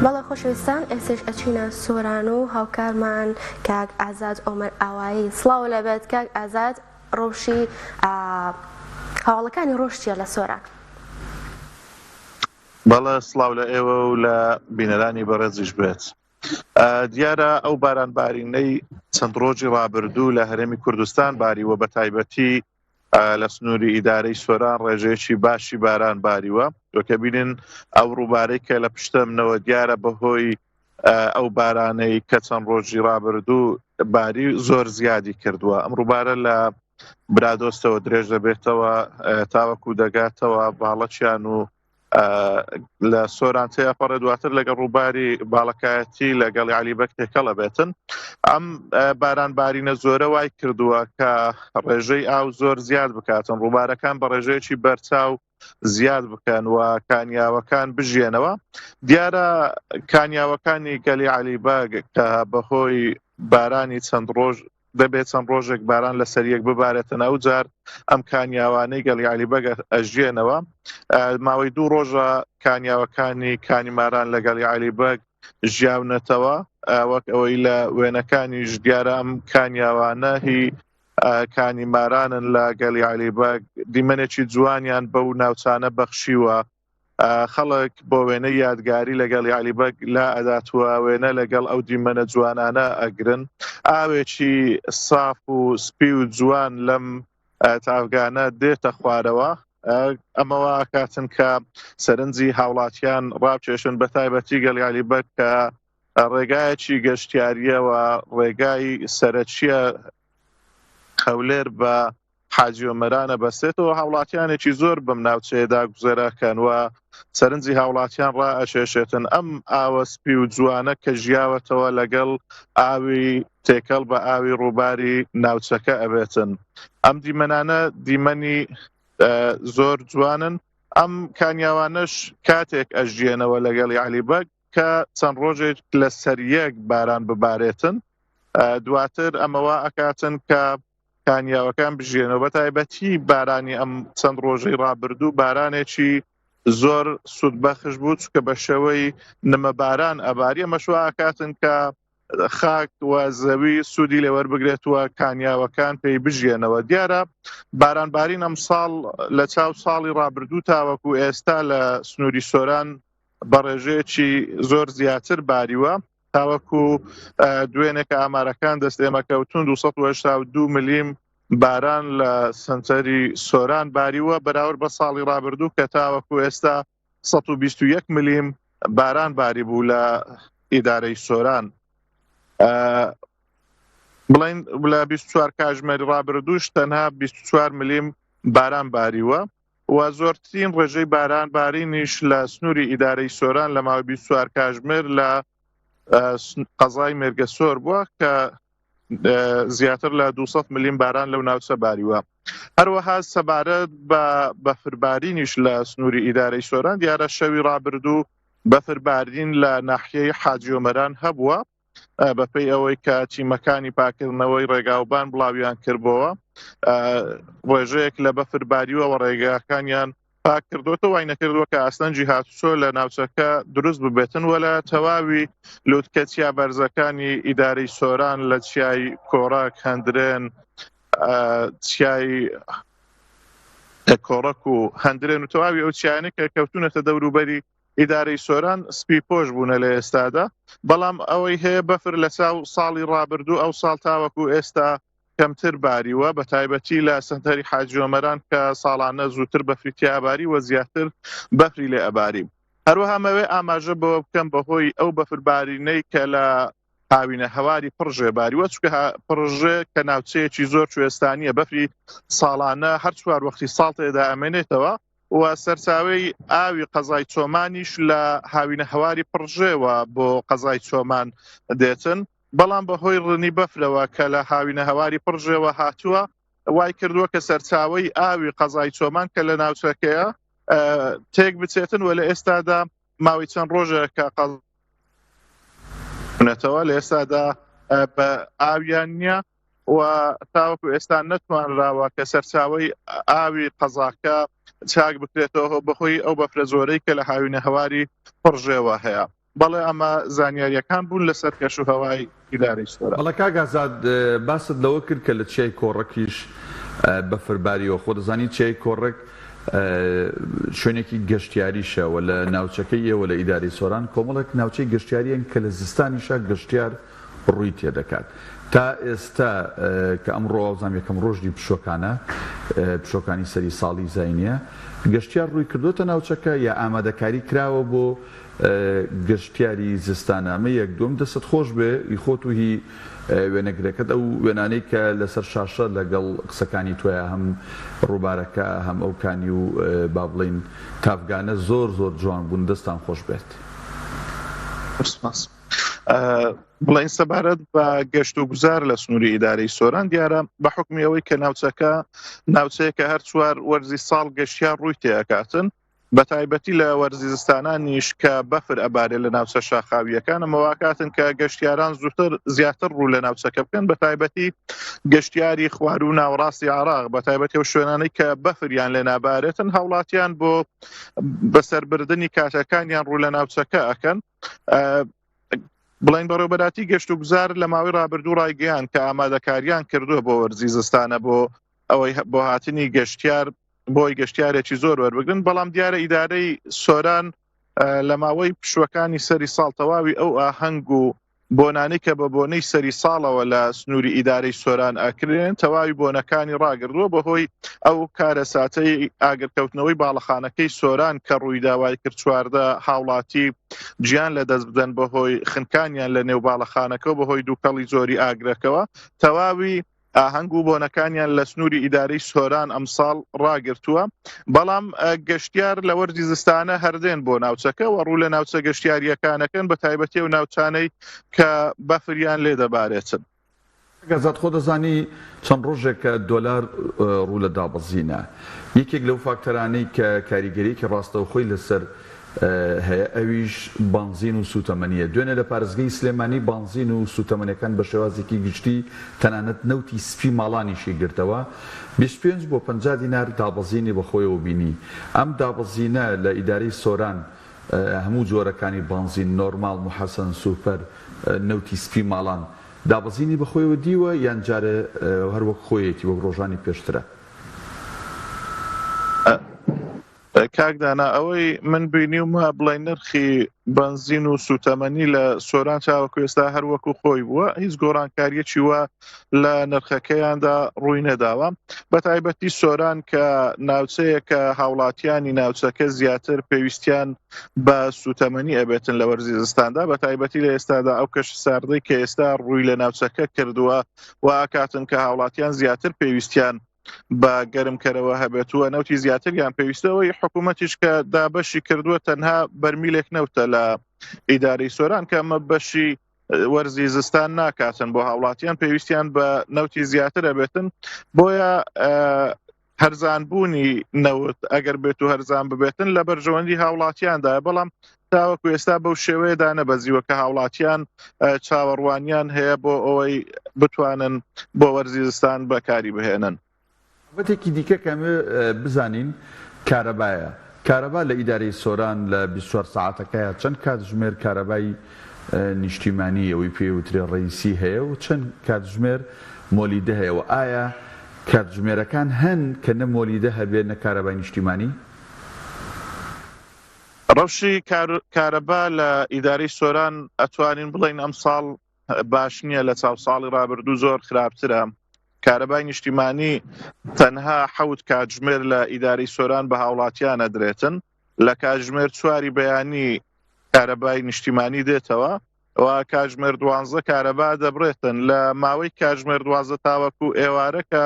بەڵێ خۆشەویستان ئێستش ئەچینە سۆران و هاوکارمان کاک ئازاد ئۆمەر ئاوایی. سڵاو لەبێت کاک ئازاد، ڕۆژی هەواڵەکانی ڕۆژ چییە لە سۆران؟ بەڵێ سڵاو لە ئێوە و لە بینەرانی بەڕێزیش بێت. دیارە ئەو بارانبارینەی چەند ڕۆژی ڕابردوو لە هەرێمی کوردستان باریوە، بە تایبەتی لە سنووری ئیدارەی سۆران ڕێژەیەکی باشی باران باریوە. کە بینن ئەو ڕووبارەی کە لە پشتە منەوە دیارە بەهۆی ئەو بارانەی کە چەند ڕۆژی ڕابردوو باری زۆر زیادی کردووە. ئەم ڕووبارە لە برادۆستەوە درێژ دەبێتەوە تاوەکو دەگاتەوە باڵەچیان و لە سۆران تێپەڕێ، دواتر لەگەڵ ڕووباری باڵەکایەتی لەگەڵی عەلیبەگ تێکەڵە بێتن. ئەم بارانبارینە زۆرە وای کردووە کە ڕێژەی ئاو زۆر زیاد بکاتن، ڕووبارەکان بە ڕێژەیەکی بەرچاو زیاد بکەن و کانیاوەکان بژێنەوە. دیارە کانیاوەکانی گەلی عەلیبەگ کە بەهۆی بارانی چەند ڕۆژ دەبێت چەند ڕۆژێک باران لە سەریەک ببارێتن، ئەو جار ئەم کانیاوانەی گەلی عەلیبەگ ئەژێنەوە. ماوەی 2 ڕۆژە کانیاوەکانی کانیماران لە گەلی عەلیبەگ ژیاونەتەوە، وەک ئەوەی لە وێنەکانیش دیارە ئەم کانیاوانە هی کانیمارانن لە گەلی عەلیبەگ. دیمەنێکی جوانیان بەو ناوچانە بەخشیوە، خەڵک بۆ وێنە یادگاری لە گەلی عەلیبەگ لا ئەداتوە، وێنە لەگەڵ ئەو دیمەنە جوانانە ئەگرن. ئاوێکی ساف و سپی و جوان لەم تاڤگانە دێتە خوارەوە. ئەمەوە ئاکاتن کە سەرنجی هاوڵاتیان ڕابکێشن، بە تایبەتی گەلی عەلیبەگ کە ڕێگایەکی گەشتیاریەوە، ڕێگای سەرەکیە خەولێر بە حاجی ئۆمەرانە بەستێتەوە. هاوڵاتیانێکی زۆر بەم ناوچەیەدا گوزەراکەن و سەرنجی هاوڵاتیان ڕائەشێشێتن ئەم ئاوە سپی و جوانە کە ژیاوەتەوە لەگەڵ ئاوی تێکەڵ بە ئاوی ڕووباری ناوچەکە ئەبێتن. ئەم دیمەنانە دیمەنی زۆر جوانن. ئەم کانیاوانەش کاتێک ئەژێنەوە لەگەڵی عەلیبەگ کە چەند ڕۆژێک لە سەریەک باران ببارێتن، دواتر ئەمەوە ئەکاتن کە کانیاوەکان بژێنەوە. بە تایبەتی بارانی ئەم چەند ڕۆژەی ڕابردوو بارانێکی زۆر سوودبەخش بوو، چکە بە شێوەی نمەباران ئەباری. ئەمەشوا ئاکاتن کە خاک و زەوی سوودی لێوەربگرێتوە، کانیاوەکان پێی بژێنەوە. دیارە بارانبارین ئەم ساڵ لە چاو ساڵی ڕابردوو تاوەکو ئێستا لە سنووری سۆران بە ڕێژەیەکی زۆر زیاتر باریوە. تاوەکو دوێنێکە ئامارەکان دەستێمەکەوتون 282 ملیم باران لە سنتەری سۆران باریوە، بەراورد بە ساڵی ڕابردوو کە تاوەکو ئێستا 121 ملیم باران باری بوو لە ئیدارەی سۆران. بڵین لە 24 کاتژمێری ڕابردووش تەنها 24 ملیم باران باریوە و زۆرترین ڕێژەی باران بارینیش لە سنووری ئیدارەی سۆران لە ماوەی 24 کاتژمێر لە قەزای مێرگەسۆر بووە کە زیاتر لە 200 ملیم باران لەو ناوچە باریوە. هەروەها سەبارەت بە بەفربارینیش لە سنووری ئیدارەی سۆران دیارە شەوی ڕابردوو بەفربارین لە ناحیەی حاجی ئۆمەران هەبووە، بەپێی ئەوەی کە تیمەکانی پاکردنەوەی ڕێگاوبان بڵاویان کردبەوە. ڕێژەیەک لە بەفرباریوەوە ڕێگاکانیان پاک کردوتە، وای نەکردووە کە ئاستەنجی هاتوچۆ لە ناوچەکە دروست ببێتن، وە لە تەواوی لووتکەچیا بەرزەکانی ئیدارەی سۆران لە چیای کۆڕک، هەندرێن، چیای کۆڕک و هەندرێن و تەواوی ئەو چیانە کە کەوتونەتە دەوروبەری ئیدارەی سۆران سپی پۆش بوونە لە ئێستادا. بەڵام ئەوەی هەیە بەفر لە ساڵی ڕابردوو ئەو ساڵ تاوەکو ئێستا کەمتر باریوە، بە تایبەتی لە سنتەری حاجی ئۆمەران کە ساڵانە زووتر بەفری تیاباری و زیاتر بەفری لێ ئەباری. هەروەها مەوێ ئاماژە بەوە بکەم بەهۆی ئەو بەفربارینەی کە لە هاوینە هەواری پڕژێ باریوە، چکە پڕژێ کە ناوچەیەکی زۆر کوێستانیە، بەفری ساڵانە هەر 4 وەختی ساڵ تێدا ئەمێنێتەوە و سەرچاوەی ئاوی قەزای چۆمانیش لە هاوینە هەواری پڕژێوە بۆ قەزای چۆمان دێتن. بەڵام بەهۆی ڕنی بەفرەوە کە لە هاوینە هەواری پڕژێوە هاتووە، وای کردووە کە سەرچاوەی ئاوی قەزای چۆمان کە لە ناوچەکەیە تێک بچێتن و لە ئێستادا ماوەی چەند ڕۆژێکە قەزەوە لە ئێستادا بە ئاویان نییە و تاوەکو ئێستا نەتوانراوە کە سەرچاوەی ئاوی قەزاکە چاک بکرێتەوە بەخۆی ئەو بەفرە زۆرەی کە لە هاوینە هەواری پڕژێوە هەیە. بەڵێ ئەمە زانیاریەکان بوون لەسەر کەشوهەوای ئیدارەی سۆران. بەڵێ کاگازاد باست لەوە کرد کە لە چیای کۆڕەکیش بەفرباریەوە خۆ دەزانی چیای کۆڕێک شوێنێکی گەشتیاریشەوە لە ناوچەکەی ئێوە لە ئیداری سۆران کۆمەڵێک ناوچەی گەشتیاریان کە لە زستانیشە گەشتیار ڕووی تێدەکات. تا ئێستا کە ئەمڕۆ ئەوزام یەکەم ڕۆژی پشۆکانی سەری ساڵی زاینیە گەشتیار ڕووی کردوتە ناوچەکە یا ئامادەکاری کراوە بۆ گەشتیاری زستانامە یەک دوم دەست خۆش بێ یخۆت و هی وێنەگرەکەت ئەو وێنانەی کە لەسەر شاشە لەگەڵ قسەکانی تۆیە هەم ڕووبارەکە هەم ئەوکانی و با بڵین تافگانە زۆر زۆر جوان بوون دەستان خۆش بێت. بڵین سەبارەت بە گەشت و گوزار لە سنووری ئیدارەی سۆران دیارە بە حکمی ئەوەی کە ناوچەیەکە هەر چوار وەرزی ساڵ گەشتیار ڕووی تێئەکاتن بە تایبەتی لە وەرزی زستانانیش کە بەفر ئەبارێت لە ناوچە شاخاویەکانە مەواکاتن کە گەشتیاران زیاتر ڕوو لە ناوچەکە بکەن بە تایبەتی گەشتیاری خوار و ناوەڕاستی عراق بە تایبەتی و شوێنانەی کە بەفریان لێ نابارێتن هەوڵاتیان بۆ بەسەربردنی کاتەکانیان ڕوو لە ناوچەکە ئەکەن. بڵین بەڕێوەبەراتی گەشت و گوزار لە ماوەی ڕابردوو ڕایگەیان کە ئامادەکاریان کردووە بۆ وەرزی زستانە بۆ هاتنی گەشتیار بۆی گەشتیارێکی زۆر وەربگرن بەڵام دیارە ئیدارەی سۆران لە ماوەی پشوەکانی سەری ساڵ تەواوی ئەو ئاهەنگ و بۆنانی کە بە بۆنەی سەری ساڵەوە لە سنووری ئیدارەی سۆران ئاکرێن تەواوی بۆنەکانی ڕاگردووە بەهۆی ئەو کارە ساتەی ئاگرکەوتنەوەی باڵەخانەکەی سۆران کە ڕووی داوای کرد چواردە هاوڵاتی گیان لە دەست بدەن بەهۆی خنکانیان لە نێو باڵەخانەکە بەهۆی دووکەڵی زۆری ئاگرەکەوە تەواوی ئاهەنگ و بۆنەکانیان لە سنووری ئیدارەی سۆران ئەمساڵ ڕاگرتووە بەڵام گەشتیار لە وەرزی زستانە هەردێن بۆ ناوچەکە و ڕوو لە ناوچە گەشتیاریەکانەکەن بە تایبەتی و ناوچانەی کە بەفریان لێ دەبارێتن. گەزات خۆ دەزانی چەند ڕۆژێکە دۆلار ڕوو لە دابەزینە یەکێک لەو فاکتەرانەی کە کاریگەریەکی ڕاستەوخۆی لەسەر هەیە ئەویش بانزین و سوتەمەنیە دوێنێ لە پارێزگای سلێمانی بانزین و سوتەمەنیەکان بە شێوازێکی گشتی تەنانەت نەوتی سپی ماڵانیشی گرتەوە 25 بۆ 50 دینار دابەزینی بەخۆیەوە بینی ئەم دابەزینە لە ئیدارەی سۆران هەموو جۆرەکانی بانزین نۆرمال محەسەن سوپەر نەوتی سپی ماڵان دابەزینی بەخۆیەوە دیوە یان جارە هەروەک خۆیەتی وەک ڕۆژانی پێشترە. کاکدانا ئەوەی من بینیومە بڵێ نرخی بنزین و سوتەمەنی لە سۆران چاوەکو ئێستا هەروەکو خۆی بووە هیچ گۆڕانکاریەکی وە لە نرخەکەیاندا ڕووی نەداوە بە تایبەتی سۆران کە ناوچەیەکە هاوڵاتیانی ناوچەکە زیاتر پێویستیان بە سوتەمەنی ئەبێتن لە وەرزی زستاندا بە تایبەتی لە ئێستادا ئەو کەش ساردەی کە ئێستا ڕووی لە ناوچەکە کردووە و ئاکاتن کە هاوڵاتیان زیاتر پێویستیان بە گەرمکەرەوە هەبێتووە نەوتی زیاتریان پێویستەوەی حکوومەتیش کە دابەشی کردووە تەنها بەرمیلێک نەوتە لە ئیدارەی سۆران کە ئەمە بەشی وەرزی زستان ناکاتن بۆ هاوڵاتیان پێویستیان بە نەوتی زیاتر ئەبێتن بۆیە هەرزانبوونی نەوت ئەگەر بێت و هەرزان ببێتن لە بەرژەوەندی هاوڵاتیاندایە بەڵام تاوەکو ئێستا بەو شێوەیەدا نەبەزیوە کە هاوڵاتیان چاوەڕوانیان هەیە بۆ ئەوەی بتوانن بۆ وەرزی زستان بەکاری بهێنن. بەتێکی دیکە کەمە بزانین کارەبایە کارەبا لە ئیدارەی سۆران لە 24 ساعتەکەیە چەند کاتژمێر کارەبای نیشتیمانی ئەوەی پێوترێ ڕئیسی هەیە و چەند کاتژمێر مۆلیدە هەیە و ئایا کاتژمێرەکان هەن کە نە مۆلیدە هەبێت نە کارەبای نیشتیمانی؟ ڕەوشی کارەبا لە ئیدارەی سۆران ئەتوانین بڵین ئەم ساڵ باش نییە لە چاو ساڵی ڕابردوو زۆر خراپترە کارەبای نیشتیمانی تەنها 7 کاتژمێر لە ئیدارەی سۆران بە هاوڵاتیان ئەدرێتن لە کاتژمێر 4 بەیانی کارەبای نیشتیمانی دێتەوە و کاتژمێر 12 کارەبا دەبڕێتن لە ماوەی کاتژمێر 12 تاوەکو ئێوارە کە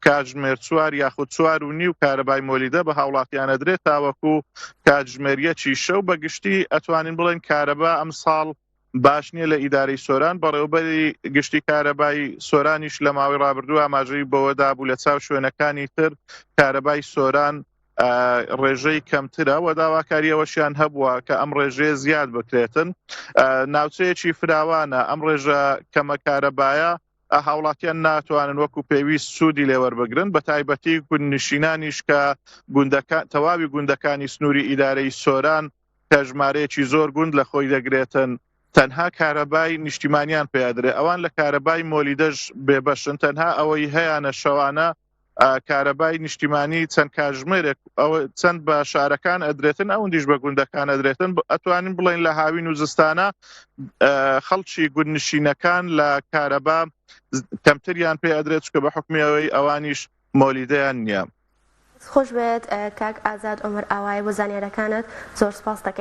کاتژمێر 4 یاخود 4 و نیو کارەبای مۆلیدە بە هاوڵاتیان ئەدرێت تاوەکو کاتژمێریەکی شەو بەگشتی ئەتوانین بڵێن کارەبا ئەم ساڵ باش نییە لە ئیدارەی سۆران بەڕێوەبەری گشتی کارەبای سۆرانیش لە ماوەی ڕابردوو ئاماژەی بەوەدا بوو لە چاو شوێنەکانی تر کارەبای سۆران ڕێژەی کەمترە و داواکاریەوەشیان هەبووە کە ئەم ڕێژەیە زیاد بکرێتن ناوچەیەکی فراوانە ئەم ڕێژە کەمە کارەبایە هاوڵاتیان ناتوانن وەکو پێویست سوودی لێوەربگرن بە تایبەتی گوندنشینانیش کە تەواوی گوندەکانی سنووری ئیدارەی سۆران کە ژمارەیەکی زۆر گوند لە خۆی دەگرێتن تەنها کارەبای نیشتیمانیان پێدرێ ئەوان لە کارەبای مۆلیدەش بێبەشن تەنها ئەوەی هەیەە شەوانە کارەبای نیشتیمانی چەند کاژمێرێک ئەوە چەند بە شارەکان ئەدرێتن ئەوەندیش بە گوندەکان ئەدرێتن ئەتوانین بڵێن لە هاوین و زستانە خەڵکی گوندنشینەکان لە کارەبا کەمتریان پێ ئەدرێت چکە بە حکمیەوەی ئەوانیش مۆلیدەیان نییە. خۆش بێت کاک ئازاد عومەر ئاوای بۆ زانیاریەکانت زۆر سپاس دەکەین.